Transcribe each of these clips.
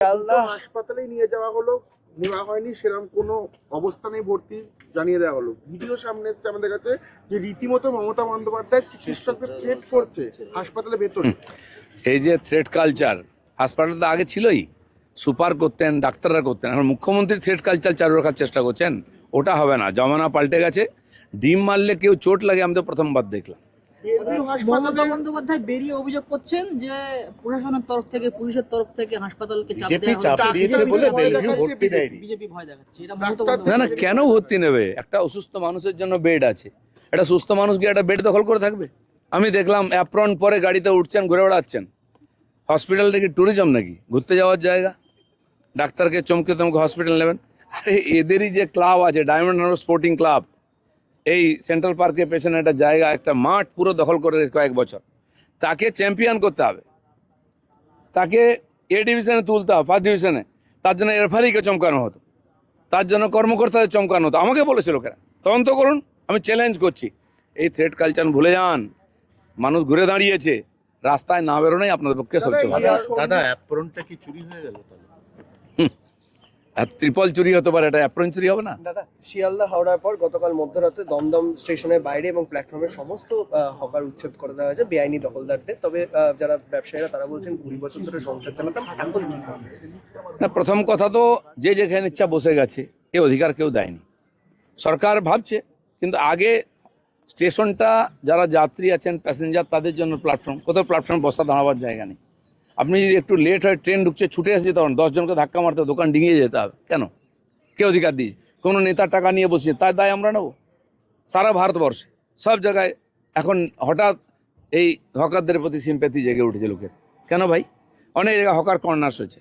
আল্লাহ হাসপাতালে নিয়ে যাওয়া হলো, নেওয়া হয়নি সেরকম কোনো অবস্থা নেই, ভর্তি জানিয়ে দেওয়া হলো। ভিডিও সামনে এসছে আমাদের কাছে যে রীতিমতো মমতা বন্দ্যোপাধ্যায় চিকিৎসকদের থ্রেট করছে হাসপাতালে ভেতরে। এই যে থ্রেট কালচার হাসপাতালে তো আগে ছিলই, সুপার করতেন, ডাক্তাররা করতেন। এখন মুখ্যমন্ত্রী থ্রেট কালচার চালু রাখার চেষ্টা করছেন, ওটা হবে না। জমানা পাল্টে গেছে। ডিম মারলে কেউ চোট লাগে আমি তো প্রথমবার দেখলাম। মমতা বন্দ্যোপাধ্যায় বেরিয়ে অভিযোগ করছেন যে প্রশাসনের তরফ থেকে, পুলিশের তরফ থেকে হাসপাতালকে চাপ দিয়েছে বলে বেলভিউ ভর্তি দেয়নি। বিজেপি ভয় দেখাচ্ছে, এটা মমতা না না, কেন ভর্তি নেবে? একটা অসুস্থ মানুষের জন্য বেড আছে। একটা সুস্থ মানুষ গিয়ে একটা বেড দখল করে থাকবে? আমি দেখলাম অ্যাপ্রন পরে গাড়িতে উঠছেন, ঘুরে বেড়াচ্ছেন। হসপিটালটা কি ট্যুরিজম নাকি, ঘুরতে যাওয়ার জায়গা? ডাক্তারকে চমকে চমকে হসপিটাল নেবেন? আরে এদেরই যে ক্লাব আছে, ডায়মন্ড হারবার স্পোর্টিং ক্লাব, এই সেন্ট্রাল পার্কের পেছনে একটা জায়গা, একটা মাঠ পুরো দখল করে কয়েক বছর। তাকে চ্যাম্পিয়ন করতে হবে, তাকে এ ডিভিশনে তুলতে হবে, ফার্স্ট ডিভিশনে। তার জন্য রেফারিকে চমকানো হতো, তার জন্য কর্মকর্তাদের চমকানো হতো। আমাকে বলেছে লোকেরা তদন্ত করুন। আমি চ্যালেঞ্জ করছি, এই থ্রেট কালচার ভুলে যান। মানুষ ঘুরে দাঁড়িয়েছে, রাস্তায় না বেরোনোই আপনাদের পক্ষে সবচেয়ে ভালো। দাদা অ্যাপ্রনটা কি চুরি হয়ে গেল তাহলে? আর ত্রিপল চুরি হতে পারে, এটা অ্যাপ্রন চুরি হবে না? দাদা, শিয়ালদা হাওড়ার পর গতকাল মধ্যরাতে দমদম স্টেশনের বাইরে এবং প্ল্যাটফর্মের সমস্ত হকার উচ্ছেদ করে দেওয়া হয়েছে বেআইনি দখলদারদের। তবে যারা ব্যবসায়ীরা তারা বলছেন 20 বছর ধরে সংসার চালাতাম, এখন কি করবে? না, প্রথম কথা তো যে যেখানে ইচ্ছা বসে গেছে, এ অধিকার কেউ দেয়নি। সরকার ভাবছে, কিন্তু আগে স্টেশনটা যারা যাত্রী আছেন, প্যাসেঞ্জার, তাদের জন্য প্ল্যাটফর্ম। কোথাও প্ল্যাটফর্ম বসা দাঁড়াবার জায়গা নেই। আপনি যদি একটু লেট হয়, ট্রেন ঢুকছে, ছুটে আসে যেতে পারেন, 10 জনকে ধাক্কা মারতে, দোকান ডিঙিয়ে যেতে হবে। কেন? কে অধিকার দিয়েছে? কোনো নেতার টাকা নিয়ে বসিয়ে তার দায় আমরা নেব? সারা ভারতবর্ষে সব জায়গায় এখন হঠাৎ এই হকারদের প্রতি সিম্প্যাথি জেগে উঠেছে লোকের। কেন ভাই? অনেক জায়গায় হকার কর্নার্স হয়েছে।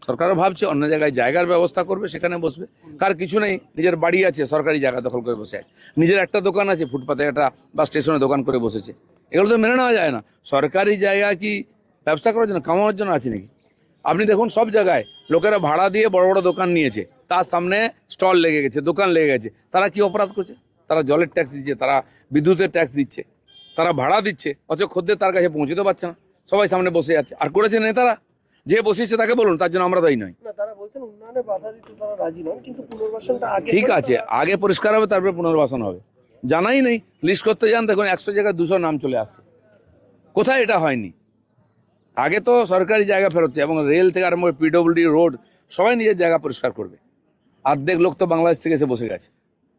সরকারও ভাবছে অন্য জায়গায় জায়গার ব্যবস্থা করবে, সেখানে বসবে। কার কিছু নেই, নিজের বাড়ি আছে, সরকারি জায়গা দখল করে বসে আছে। নিজের একটা দোকান আছে, ফুটপাতে একটা বা স্টেশনে দোকান করে বসেছে। এগুলো তো মেনে নেওয়া যায় না। সরকারি জায়গা কি ব্যবসা করার জন্য, কামানোর জন্য আছে নাকি? আপনি দেখুন সব জায়গায় লোকেরা ভাড়া দিয়ে বড় বড় দোকান নিয়েছে, তার সামনে স্টল লেগে গেছে, দোকান লেগে গেছে। তারা কি অপরাধ করছে? তারা জলের ট্যাক্স দিচ্ছে, তারা বিদ্যুতের ট্যাক্স দিচ্ছে, তারা ভাড়া দিচ্ছে, অথচ খদ্দের তার কাছে পৌঁছতে পারছে না। সবাই সামনে বসে আছে। আর করেছে নেতারা, যে বসিয়েছে তাকে বলুন, তার জন্য আমরা দায়ী নই। না, তারা বলছেন উন্নয়নে বাধা দিতে তারা রাজি নন, কিন্তু পুনর্বাসনটা আগে। ঠিক আছে, আগে পরিষ্কার হবে, তারপরে পুনর্বাসন হবে। জানাই নেই, লিস্ট করতে যান, দেখুন 100 জায়গায় 200 নাম চলে আসছে। কোথায় এটা হয়নি? আগে তো সরকারি জায়গা ফেরোচ্ছে, এবং রেল থেকে আরম্ভ করে পিডব্লিউডি, রোড, সবাই নিজের জায়গা পরিষ্কার করবে। অর্ধেক লোক তো বাংলাদেশ থেকে এসে বসে গেছে।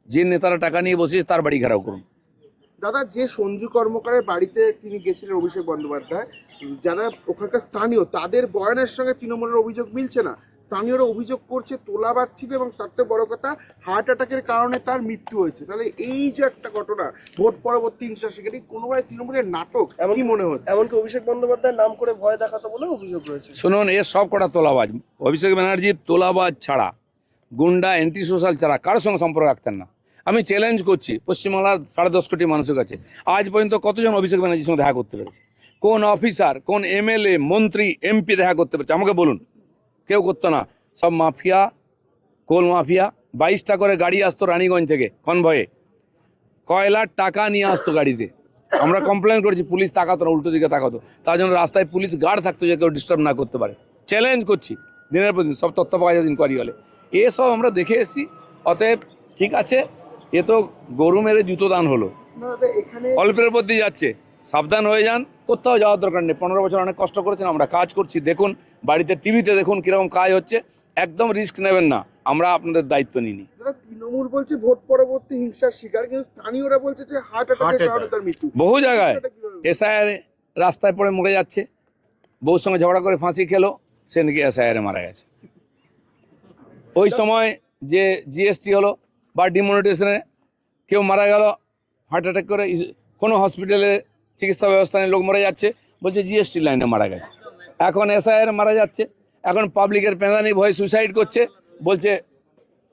যে নেতারা টাকা নিয়ে বসেছে তার বাড়ি ঘেরাও করুন। দাদা, যে সঞ্জু কর্মকারের বাড়িতে তিনি গেছিলেন অভিষেক বন্দ্যোপাধ্যায়, যারা ওখানকার স্থানীয়, তাদের বয়ানের সঙ্গে তৃণমূলের অভিযোগ মিলছে না। স্থানীয়রা অভিযোগ করছে তোলাবাজ ছিল, এবং তার থেকে বড় কথা হার্ট অ্যাটাকের কারণে তার মৃত্যু হয়েছে। তাহলে এই যে একটা ঘটনা, ভোট পরবর্তী হিংসা, সেখানে কোনোভাবে তৃণমূলের নাটক কি মনে হচ্ছে? এমনকি অভিষেক বন্দ্যোপাধ্যায়ের নাম করে ভয় দেখাতো বলে অভিযোগ রয়েছে। শুনুন, এর সব কটা তোলাবাজ। অভিষেক ব্যানার্জি তোলাবাজ ছাড়া, গুন্ডা, অ্যান্টি সোশ্যাল ছাড়া কারোর সঙ্গে সম্পর্ক রাখতেন না। আমি চ্যালেঞ্জ করছি পশ্চিমবাংলার 10.5 কোটি মানুষের কাছে, আজ পর্যন্ত কতজন অভিষেক ব্যানার্জির সঙ্গে দেখা করতে পেরেছে? কোন অফিসার, কোন এমএলএ, মন্ত্রী, এমপি দেখা করতে পেরেছে? আমাকে বলুন। কেউ করতো না। সব মাফিয়া, কোল মাফিয়া। 22টা করে গাড়ি আসতো রানীগঞ্জ থেকে কনভয়ে, কয়লার টাকা নিয়ে আসতো গাড়িতে। আমরা কমপ্লেন করেছি, পুলিশ তাকাতো না, উল্টো দিকে তাকাতো। তার জন্য রাস্তায় পুলিশ গার্ড থাকতো, যে কেউ ডিস্টার্ব না করতে পারে। চ্যালেঞ্জ করছি, দিনের পর দিন সব তথ্য পাওয়া যায় ইনকোয়ারি হলে। এসব আমরা দেখে এসেছি। অতএব ঠিক আছে, এ তো গরু মেরে জুতো দান হলো, অল্পের মধ্যেই যাচ্ছে। সাবধান হয়ে যান, কোথাও যাওয়ার দরকার নেই। 15 বছর অনেক কষ্ট করেছেন, আমরা কাজ করছি। দেখুন বাড়িতে, টিভিতে দেখুন কিরকম কাজ হচ্ছে। একদম রিস্ক নেবেন না, আমরা আপনাদের দায়িত্ব নিইনি। তৃণমূল বলছে ভোট পরবর্তী হিংসার শিকার, কিন্তু স্থানীয়রা বলছে যে হার্ট অ্যাটাকের কারণে তার মৃত্যু। বহু জায়গায় এসআইআর রাস্তায় পড়ে মরে যাচ্ছে। বউর সঙ্গে ঝগড়া করে ফাঁসি খেলো, সে নাকি এসআইআরে মারা গেছে। ওই সময় যে জিএসটি হলো বা ডিমনিটাইজেশনে কেউ মারা গেল হার্ট অ্যাটাক করে, কোনো হসপিটালে চিকিৎসা ব্যবস্থা নিয়ে লোক মরে যাচ্ছে, বলছে জিএসটি লাইনে মারা গেছে। এখন এসআইআর মারা যাচ্ছে। এখন পাবলিকের পেঁদানি ভয়ে সুইসাইড করছে, বলছে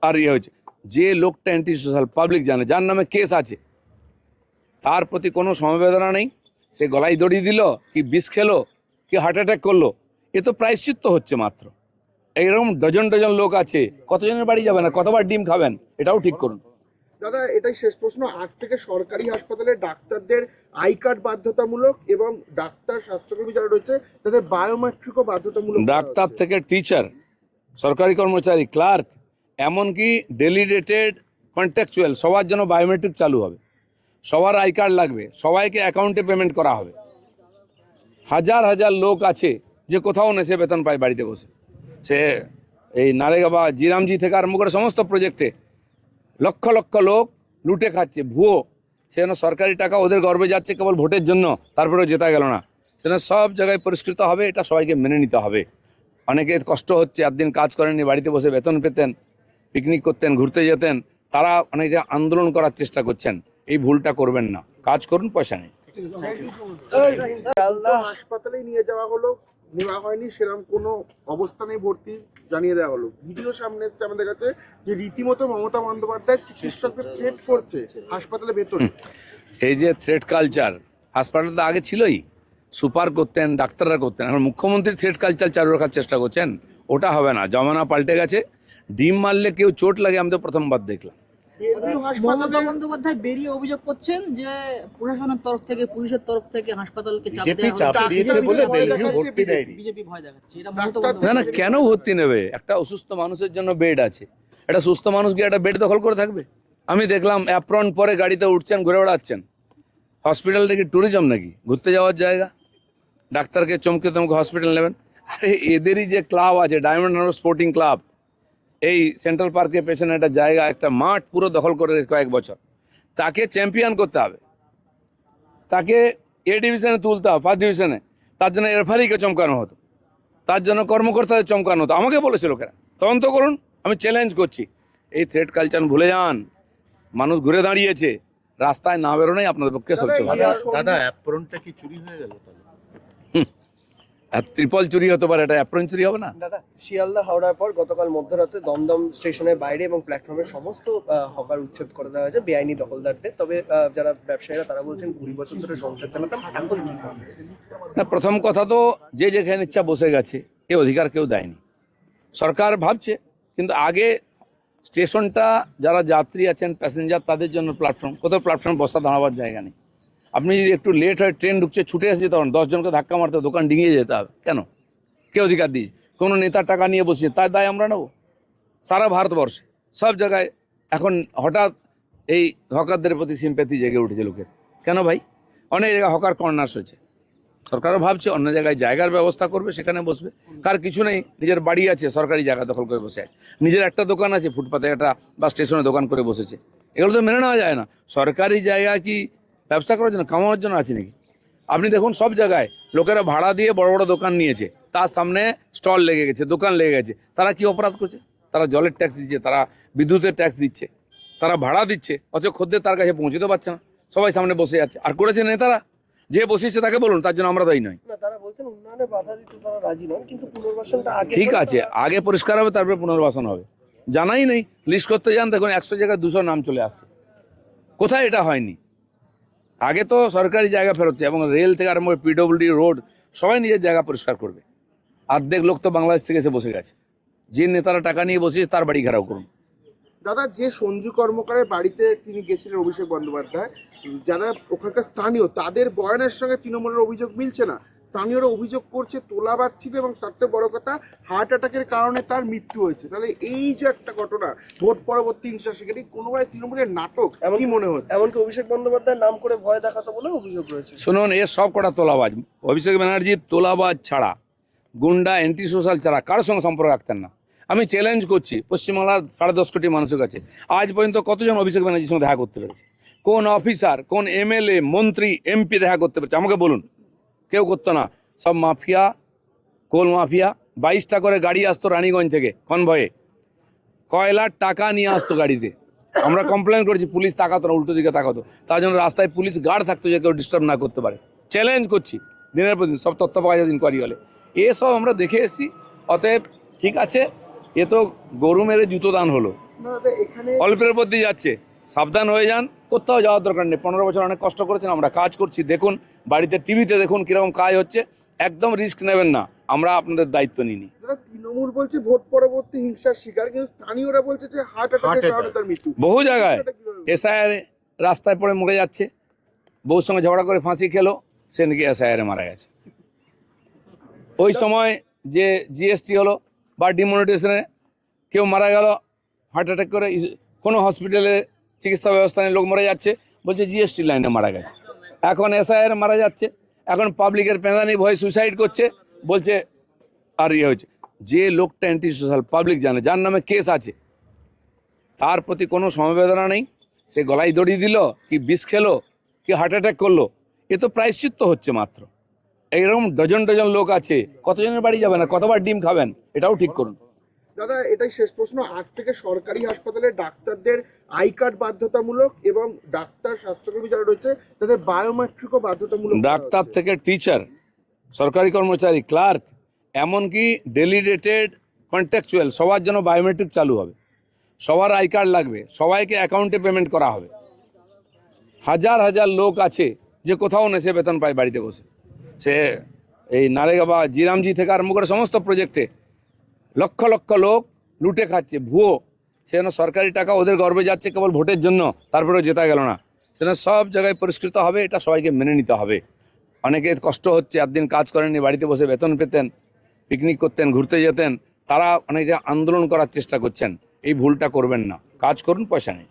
আর ইয়ে হয়েছে। যে লোকটা অ্যান্টি সোশ্যাল, পাবলিক জানে, যার নামে কেস আছে, তার প্রতি কোনো সমবেদনা নেই। সে গলায় দড়ি দিল, কি বিষ খেলো, কি হার্ট অ্যাটাক করলো, এ তো প্রায়শ্চিত্ত হচ্ছে মাত্র। এইরকম ডজন ডজন লোক আছে, কতজনের বাড়ি যাবেন আর কতবার ডিম খাবেন, এটাও ঠিক করুন। দাদা এটাই শেষ প্রশ্ন, আজ থেকে সরকারি হাসপাতালে ডাক্তারদের আই কার্ড বাধ্যতামূলক এবং ডাক্তার স্বাস্থ্যকর্মী যারা রয়েছে তাদের বায়োমেট্রিকও বাধ্যতামূলক করা ডাক্তার হচ্ছে। থেকে টিচার, সরকারি কর্মচারী, ক্লার্ক, এমনকি ডেলিগেটেড, কন্ট্রাকচুয়াল সবার জন্য বায়োমেট্রিক চালু হবে। সবার আই কার্ড লাগবে, সবাইকে অ্যাকাউন্টে পেমেন্ট করা হবে। হাজার হাজার লোক আছে যে কোথাও নেশে বেতন পায় বাড়িতে বসে, সে এই নারেগা বা জিরামজি থেকে আরম্ভ করে সমস্ত প্রজেক্টে লক্ষ লক্ষ লোক লুটে খাচ্ছে ভুয়ো, সেজন্য সরকারি টাকা ওদের গর্বে যাচ্ছে কেবল ভোটের জন্য, তারপরেও জেতা গেল না। সেজন্য সব জায়গায় পরিষ্কৃত হবে, এটা সবাইকে মেনে নিতে হবে। অনেকে কষ্ট হচ্ছে, একদিন কাজ করেননি, বাড়িতে বসে বেতন পেতেন, পিকনিক করতেন, ঘুরতে যেতেন, তারা অনেকে আন্দোলন করার চেষ্টা করছেন। এই ভুলটা করবেন না, কাজ করুন, পয়সা নেই। হাসপাতালে নিয়ে যাওয়া হলো, নেওয়া হয়নি সেরকম কোনো অবস্থানে ভর্তি জানিয়ে দেওয়া হলো। ভিডিও সামনে এসছে আমাদের কাছে যে রীতিমতো মমতা বন্দ্যোপাধ্যায় চিকিৎসকদের থ্রেট করছে হাসপাতালে বেতন। এই যে থ্রেট কালচার হাসপাতালে তো আগে ছিলই, সুপার করতেন, ডাক্তাররা করতেন, এখন মুখ্যমন্ত্রী থ্রেট কালচার চালু রাখার চেষ্টা করছেন। ওটা হবে না, জমানা পাল্টে গেছে। ডিম মারলে কেউ চোট লাগে আমি তো প্রথমবার দেখলাম। মমতা বন্দ্যোপাধ্যায় বেরিয়ে অভিযোগ করছেন যে প্রশাসনের তরফ থেকে, পুলিশের তরফ থেকে হাসপাতালকে বিজেপি চাপ দিয়েছে বলে বেলভিউ ভর্তি দেয়নি। বিজেপি ভয় দেখাচ্ছে, এটা ডাক্তার মমতা না না, বন্দ্যোপাধ্যায় কেন ভর্তি নেবে? একটা অসুস্থ মানুষের জন্য বেড আছে, একটা সুস্থ মানুষ গিয়ে একটা বেড দখল করে থাকবে? আমি দেখলাম অ্যাপ্রন পরে গাড়িতে উঠছেন, ঘুরে বেড়াচ্ছেন। হসপিটালটা কি ট্যুরিজম নাকি, ঘুরতে যাওয়ার জায়গা? ডাক্তারকে চমকে চমকে হসপিটাল নেবেন? আরে এদেরই যে ক্লাব আছে, ডায়মন্ড হারবার স্পোর্টিং ক্লাব, এই সেন্ট্রাল পার্কের পেছনে একটা জায়গা, একটা মাঠ পুরো দখল করে কয়েক বছর, তাকে চ্যাম্পিয়ন করতে হবে, তাকে এ ডিভিশনে তুলতে হবে, ফার্স্ট ডিভিশনে। তার জন্য রেফারিকে চমকানো হতো, তার জন্য কর্মকর্তাদের চমকানো হতো। আমাকে বলেছে লোকেরা তদন্ত করুন, আমি চ্যালেঞ্জ করছি। এই থ্রেট কালচার ভুলে যান, মানুষ ঘুরে দাঁড়িয়েছে, রাস্তায় না বেরোনোই আপনাদের পক্ষে সবচেয়ে ভালো। দাদা অ্যাপ্রনটা কি চুরি হয়ে গেল তাহলে? আর ত্রিপল চুরি হতে পারে, এটা অ্যাপ্রন চুরি হবে না? দাদা শিয়ালদা হাওড়ার পর গতকাল মধ্যরাতে দমদম স্টেশনের বাইরে এবং প্ল্যাটফর্মের সমস্ত হকার উচ্ছেদ করে দেওয়া হয়েছে বেআইনি দখলদারদের। তবে যারা ব্যবসায়ীরা তারা বলছেন 20 বছর ধরে সংসার চালাতাম, এখন কি হবে? না, প্রথম কথা তো যে যেখানে ইচ্ছা বসে গেছে, এ অধিকার কেউ দেয়নি। সরকার ভাবছে, কিন্তু আগে স্টেশনটা যারা যাত্রী আছেন, প্যাসেঞ্জার, তাদের জন্য প্ল্যাটফর্ম, কোথাও প্ল্যাটফর্ম বসা দাঁড়াবার জায়গা নেই। আপনি যদি একটু লেট হয়, ট্রেন ঢুকছে, ছুটে এসে যেতে পারেন, 10 জনকে ধাক্কা মারতে, দোকান ডিঙিয়ে যেতে হবে। কেন? কে অধিকার দিয়েছে? কোনো নেতার টাকা নিয়ে বসিয়ে তার দায় আমরা নেব? সারা ভারতবর্ষে সব জায়গায় এখন হঠাৎ এই হকারদের প্রতি সিম্প্যাথি জেগে উঠেছে লোকের। কেন ভাই? অনেক জায়গায় হকার কর্নার্স হয়েছে, সরকারও ভাবছে অন্য জায়গায় জায়গার ব্যবস্থা করবে, সেখানে বসবে। কার কিছু নেই, নিজের বাড়ি আছে, সরকারি জায়গা দখল করে বসে আছে, নিজের একটা দোকান আছে, ফুটপাতে একটা বা স্টেশনে দোকান করে বসেছে। এগুলো তো মেনে নেওয়া যায় না। সরকারি জায়গা কি ব্যবসা করার জন্য, কামানোর জন্য আছে নাকি? আপনি দেখুন সব জায়গায় লোকেরা ভাড়া দিয়ে বড় বড় দোকান নিয়েছে, তার সামনে স্টল লেগে গেছে, দোকান লেগে গেছে। তারা কি অপরাধ করছে? তারা জলের ট্যাক্স দিচ্ছে, তারা বিদ্যুতের ট্যাক্স দিচ্ছে, তারা ভাড়া দিচ্ছে, অথচ খদ্দের তার কাছে পৌঁছতে পারছে না, সবাই সামনে বসে আছে। আর করেছে নেতারা, যে বসিয়েছে তাকে বলুন, তার জন্য আমরা দায়ী নই। না, তারা বলছেন উন্নয়নে বাধা দিতে তারা রাজি নন, কিন্তু পুনর্বাসনটা আগে ঠিক আছে, আগে পরিষ্কার হবে, তারপরে পুনর্বাসন হবে। জানাই নেই, লিস্ট করতে যান, দেখুন 100 জায়গায় 200 নাম চলে আসছে। কোথায় এটা হয়নি? আগে তো সরকারি জায়গা ফেরোচ্ছে, এবং রেল থেকে আরম্ভ করে পিডব্লিউডি, রোড, সবাই নিজের জায়গা পরিষ্কার করবে। অর্ধেক লোক তো বাংলাদেশ থেকে এসে বসে গেছে, যে নেতারা টাকা নিয়ে বসেছে তার বাড়ি ঘেরাও করুন। দাদা যে সঞ্জু কর্মকারের বাড়িতে তিনি গেছিলেন অভিষেক বন্দ্যোপাধ্যায়, যারা ওখানকার স্থানীয় তাদের বয়ানের সঙ্গে তৃণমূলের অভিযোগ মিলছে না। স্থানীয়রা অভিযোগ করছে তোলাবাজ ছিল এবং তার থেকে বড় কথা হার্ট অ্যাটাকের কারণে তার মৃত্যু হয়েছে। তাহলে এই যে একটা ঘটনা, ভোট পরবর্তী হিংসা, সেখানে কোনোভাবে তৃণমূলের নাটক কি মনে হচ্ছে? এমনকি অভিষেক বন্দ্যোপাধ্যায়ের নাম করে ভয় দেখাতো বলে অভিযোগ রয়েছে। শুনুন, এর সব কটা তোলাবাজ। অভিষেক ব্যানার্জি তোলাবাজ ছাড়া, গুন্ডা, অ্যান্টি সোশ্যাল ছাড়া কারোর সঙ্গে সম্পর্ক রাখতেন না। আমি চ্যালেঞ্জ করছি পশ্চিমবাংলার 10.5 কোটি মানুষের কাছে, আজ পর্যন্ত কতজন অভিষেক ব্যানার্জির সঙ্গে দেখা করতে পেরেছে? কোন অফিসার, কোন এমএলএ, মন্ত্রী, এমপি দেখা করতে পেরেছে? আমাকে বলুন। কেউ করতো না। সব মাফিয়া, কোল মাফিয়া। 22টা করে গাড়ি আসতো রানীগঞ্জ থেকে কনভয়ে, কয়লার টাকা নিয়ে আসতো গাড়িতে। আমরা কমপ্লেন করেছি, পুলিশ তাকাতো না, উল্টো দিকে তাকাতো। তার জন্য রাস্তায় পুলিশ গার্ড থাকতো যে কেউ ডিস্টার্ব না করতে পারে। চ্যালেঞ্জ করছি দিনের পর দিন, সব তথ্য পাওয়া যায় ইনকোয়ারি হলে। এসব আমরা দেখে এসেছি। অতএব ঠিক আছে, এ তো গরু মেরে জুতো দান হলো, না দাদা, এখানে অল্পের মধ্যে যাচ্ছে। সাবধান হয়ে যান, কোথাও যাওয়ার দরকার নেই। 15 বছর অনেক কষ্ট করেছেন, আমরা কাজ করছি, দেখুন বাড়িতে টিভিতে দেখুন কিরকম কাজ হচ্ছে। একদম রিস্ক নেবেন না, আমরা আপনাদের দায়িত্ব নিইনি। দাদা তৃণমূল বলছে ভোট পরবর্তী হিংসার শিকার, কিন্তু স্থানীয়রা বলছে যে হার্ট অ্যাটাকের কারণে তার মৃত্যু। বহু জায়গায় এটা কিভাবে এসআইআর রাস্তায় পড়ে মরে যাচ্ছে, বউর সঙ্গে ঝগড়া করে ফাঁসি খেলো, সে নাকি এসআইআরে মারা গেছে। ওই সময় যে জিএসটি হলো বা ডিমনিটাইজেশনে কেউ মারা গেল হার্ট অ্যাটাক করে, কোনো হসপিটালে চিকিৎসা ব্যবস্থা নেই, লোক মরে যাচ্ছে, বলছে জিএসটি লাইনে মারা গেছে। এখন এসআইআর মারা যাচ্ছে, এখন পাবলিকের পেঁদানি ভয়ে সুসাইড করছে, বলছে আর ইয়ে হয়েছে। যে লোকটা অ্যান্টি সোশ্যাল পাবলিক জানে, যার নামে কেস আছে, তার প্রতি কোনো সমবেদনা নেই, সে গলায় দড়ি দিল কি বিষ খেলো কি হার্ট অ্যাটাক করলো, এ তো প্রায়শ্চিত্ত হচ্ছে মাত্র। এইরকম ডজন ডজন লোক আছে, কতজনের বাড়ি যাবেন আর কতবার ডিম খাবেন, এটাও ঠিক করুন। দাদা এটাই শেষ প্রশ্ন, আজ থেকে সরকারি হাসপাতালে ডাক্তারদের আই কার্ড বাধ্যতামূলক এবং ডাক্তার স্বাস্থ্যকর্মী যারা রয়েছে তাদের বায়োমেট্রিকও বাধ্যতামূলক। ডাক্তার থেকে টিচার, সরকারি কর্মচারী, ক্লার্ক, এমনকি ডেলিগেটেড কন্ট্রাকচুয়াল, সবার জন্য বায়োমেট্রিক চালু হবে, সবার আই কার্ড লাগবে, সবাইকে অ্যাকাউন্টে পেমেন্ট করা হবে। হাজার হাজার লোক আছে যে কোথাও নেশে বেতন পায় বাড়িতে বসে, সে এই নারেগা বা জিরামজি থেকে আরম্ভ করে সমস্ত প্রজেক্টে লক্ষ লক্ষ লোক লুটে খাচ্ছে, ভুয়ো, সেজন্য সরকারি টাকা ওদের গর্বে যাচ্ছে কেবল ভোটের জন্য, তারপরেও জেতা গেল না। সেজন্য সব জায়গায় পরিষ্কৃত হবে, এটা সবাইকে মেনে নিতে হবে। অনেকে কষ্ট হচ্ছে, একদিন কাজ করেননি, বাড়িতে বসে বেতন পেতেন, পিকনিক করতেন, ঘুরতে যেতেন, তারা অনেকে আন্দোলন করার চেষ্টা করছেন। এই ভুলটা করবেন না, কাজ করুন, পয়সা নেই।